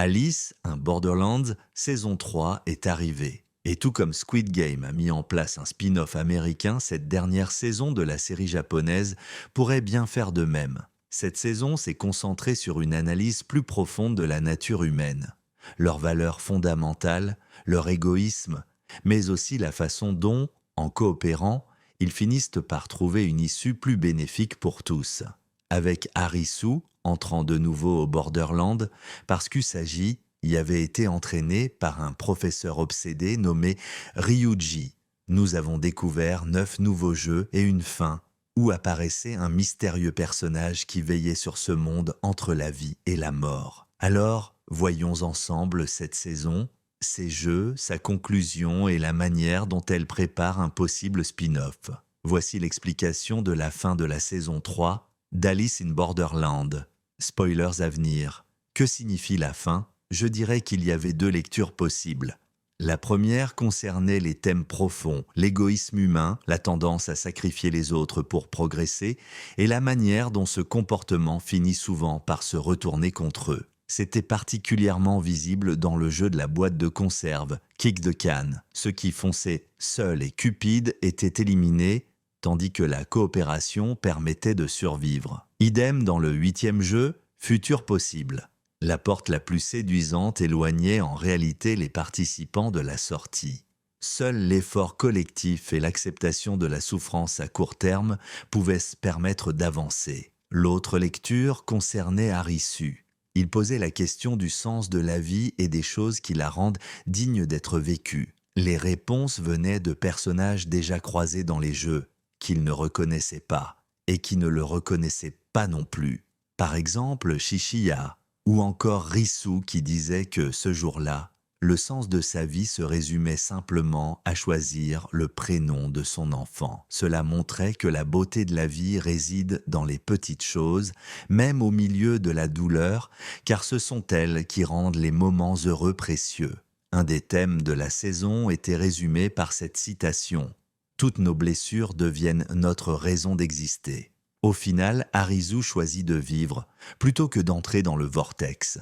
Alice, un Borderlands, saison 3 est arrivée. Et tout comme Squid Game a mis en place un spin-off américain, cette dernière saison de la série japonaise pourrait bien faire de même. Cette saison s'est concentrée sur une analyse plus profonde de la nature humaine, leurs valeurs fondamentales, leur égoïsme, mais aussi la façon dont, en coopérant, ils finissent par trouver une issue plus bénéfique pour tous. Avec Harisu entrant de nouveau au Borderland parce qu'Usagi y avait été entraîné par un professeur obsédé nommé Ryuji. Nous avons découvert 9 nouveaux jeux et une fin où apparaissait un mystérieux personnage qui veillait sur ce monde entre la vie et la mort. Alors, voyons ensemble cette saison, ses jeux, sa conclusion et la manière dont elle prépare un possible spin-off. Voici l'explication de la fin de la saison 3 d'Alice in Borderland. Spoilers à venir. Que signifie la fin ? Je dirais qu'il y avait 2 lectures possibles. La première concernait les thèmes profonds, l'égoïsme humain, la tendance à sacrifier les autres pour progresser, et la manière dont ce comportement finit souvent par se retourner contre eux. C'était particulièrement visible dans le jeu de la boîte de conserve, Kick the Can. Ceux qui fonçaient seuls et cupides étaient éliminés, tandis que la coopération permettait de survivre. Idem dans le 8e jeu, Futur possible. La porte la plus séduisante éloignait en réalité les participants de la sortie. Seul l'effort collectif et l'acceptation de la souffrance à court terme pouvaient se permettre d'avancer. L'autre lecture concernait Harisu. Il posait la question du sens de la vie et des choses qui la rendent digne d'être vécue. Les réponses venaient de personnages déjà croisés dans les jeux, qu'il ne reconnaissait pas, et qui ne le reconnaissaient pas non plus. Par exemple, Shishiya, ou encore Risu qui disait que ce jour-là, le sens de sa vie se résumait simplement à choisir le prénom de son enfant. Cela montrait que la beauté de la vie réside dans les petites choses, même au milieu de la douleur, car ce sont elles qui rendent les moments heureux précieux. Un des thèmes de la saison était résumé par cette citation. « Toutes nos blessures deviennent notre raison d'exister ». Au final, Harisu choisit de vivre, plutôt que d'entrer dans le vortex.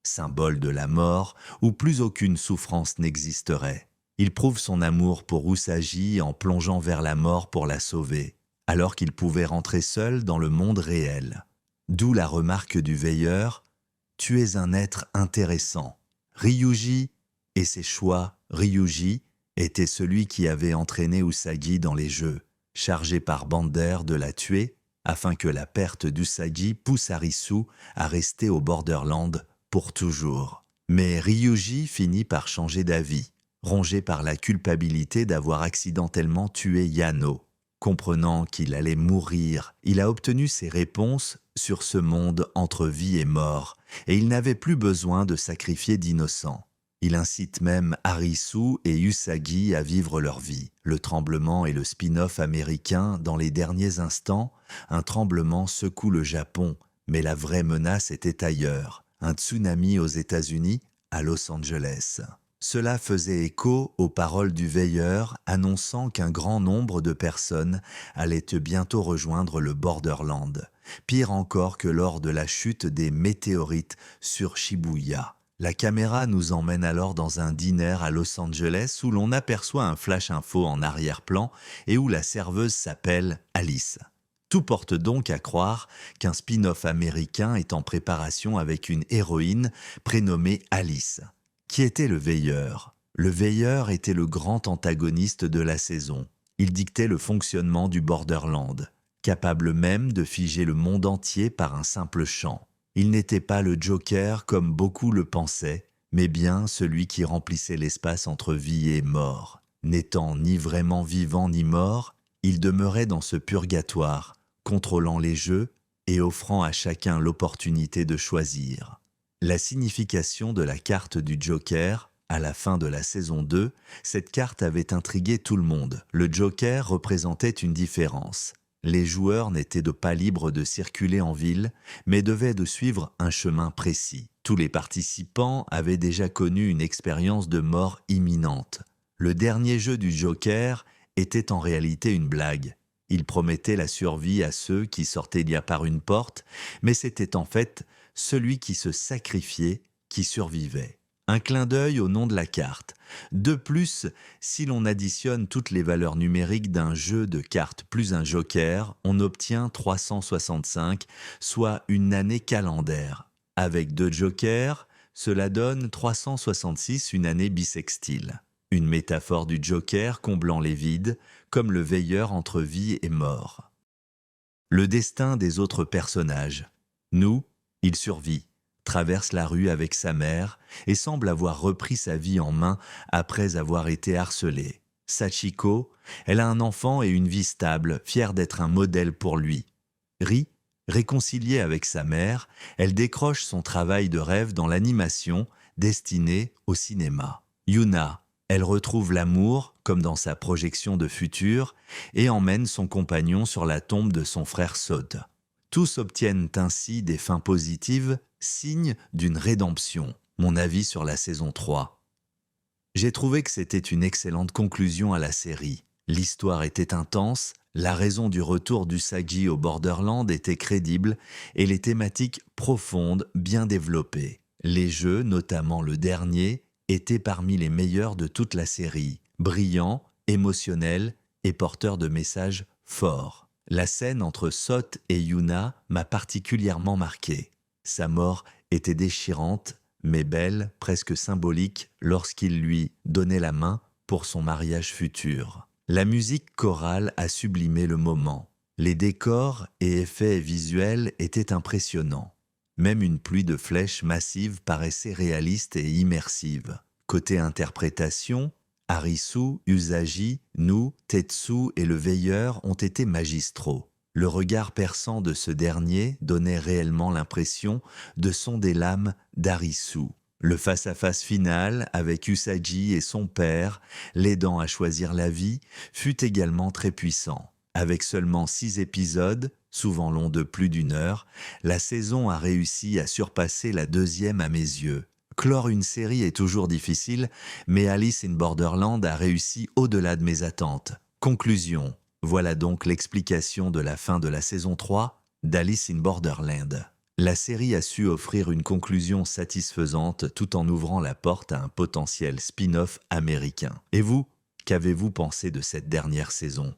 Symbole de la mort, où plus aucune souffrance n'existerait. Il prouve son amour pour Usagi en plongeant vers la mort pour la sauver, alors qu'il pouvait rentrer seul dans le monde réel. D'où la remarque du veilleur « Tu es un être intéressant ». Ryuji et ses choix, Ryuji, était celui qui avait entraîné Usagi dans les jeux, chargé par Bender de la tuer, afin que la perte d'Usagi pousse Harisu à rester au Borderland pour toujours. Mais Ryuji finit par changer d'avis, rongé par la culpabilité d'avoir accidentellement tué Yano. Comprenant qu'il allait mourir, il a obtenu ses réponses sur ce monde entre vie et mort, et il n'avait plus besoin de sacrifier d'innocents. Il incite même Harisu et Usagi à vivre leur vie. Le tremblement et le spin-off américain, dans les derniers instants, un tremblement secoue le Japon, mais la vraie menace était ailleurs. Un tsunami aux États-Unis, à Los Angeles. Cela faisait écho aux paroles du veilleur annonçant qu'un grand nombre de personnes allaient bientôt rejoindre le Borderland. Pire encore que lors de la chute des météorites sur Shibuya. La caméra nous emmène alors dans un diner à Los Angeles où l'on aperçoit un flash info en arrière-plan et où la serveuse s'appelle Alice. Tout porte donc à croire qu'un spin-off américain est en préparation avec une héroïne prénommée Alice. Qui était le veilleur ? Le veilleur était le grand antagoniste de la saison. Il dictait le fonctionnement du Borderland, capable même de figer le monde entier par un simple chant. Il n'était pas le Joker comme beaucoup le pensaient, mais bien celui qui remplissait l'espace entre vie et mort. N'étant ni vraiment vivant ni mort, il demeurait dans ce purgatoire, contrôlant les jeux et offrant à chacun l'opportunité de choisir. La signification de la carte du Joker, à la fin de la saison 2, cette carte avait intrigué tout le monde. Le Joker représentait une différence. Les joueurs n'étaient pas libres de circuler en ville, mais devaient de suivre un chemin précis. Tous les participants avaient déjà connu une expérience de mort imminente. Le dernier jeu du Joker était en réalité une blague. Il promettait la survie à ceux qui sortaient d'y par une porte, mais c'était en fait celui qui se sacrifiait qui survivait. Un clin d'œil au nom de la carte. De plus, si l'on additionne toutes les valeurs numériques d'un jeu de cartes plus un joker, on obtient 365, soit une année calendaire. Avec 2 jokers, cela donne 366, une année bissextile. Une métaphore du joker comblant les vides, comme le veilleur entre vie et mort. Le destin des autres personnages. Nou, il survit, traverse la rue avec sa mère et semble avoir repris sa vie en main après avoir été harcelé. Sachiko, elle a un enfant et une vie stable, fière d'être un modèle pour lui. Ri, réconciliée avec sa mère, elle décroche son travail de rêve dans l'animation destinée au cinéma. Yuna, elle retrouve l'amour, comme dans sa projection de futur, et emmène son compagnon sur la tombe de son frère Sot. Tous obtiennent ainsi des fins positives, signe d'une rédemption. Mon avis sur la saison 3. J'ai trouvé que c'était une excellente conclusion à la série. L'histoire était intense, la raison du retour d'Usagi au Borderland était crédible et les thématiques profondes, bien développées. Les jeux, notamment le dernier, étaient parmi les meilleurs de toute la série. Brillant, émotionnel et porteur de messages forts. La scène entre Sot et Yuna m'a particulièrement marqué. Sa mort était déchirante, mais belle, presque symbolique, lorsqu'il lui donnait la main pour son mariage futur. La musique chorale a sublimé le moment. Les décors et effets visuels étaient impressionnants. Même une pluie de flèches massives paraissait réaliste et immersive. Côté interprétation, Arisu, Usagi, Nou, Tetsu et le veilleur ont été magistraux. Le regard perçant de ce dernier donnait réellement l'impression de sonder l'âme d'Arisu. Le face-à-face final avec Usagi et son père, l'aidant à choisir la vie, fut également très puissant. Avec seulement 6 épisodes, souvent longs de plus d'1 heure, la saison a réussi à surpasser la 2e à mes yeux. Clore une série est toujours difficile, mais Alice in Borderland a réussi au-delà de mes attentes. Conclusion. Voilà donc l'explication de la fin de la saison 3 d'Alice in Borderland. La série a su offrir une conclusion satisfaisante tout en ouvrant la porte à un potentiel spin-off américain. Et vous, qu'avez-vous pensé de cette dernière saison ?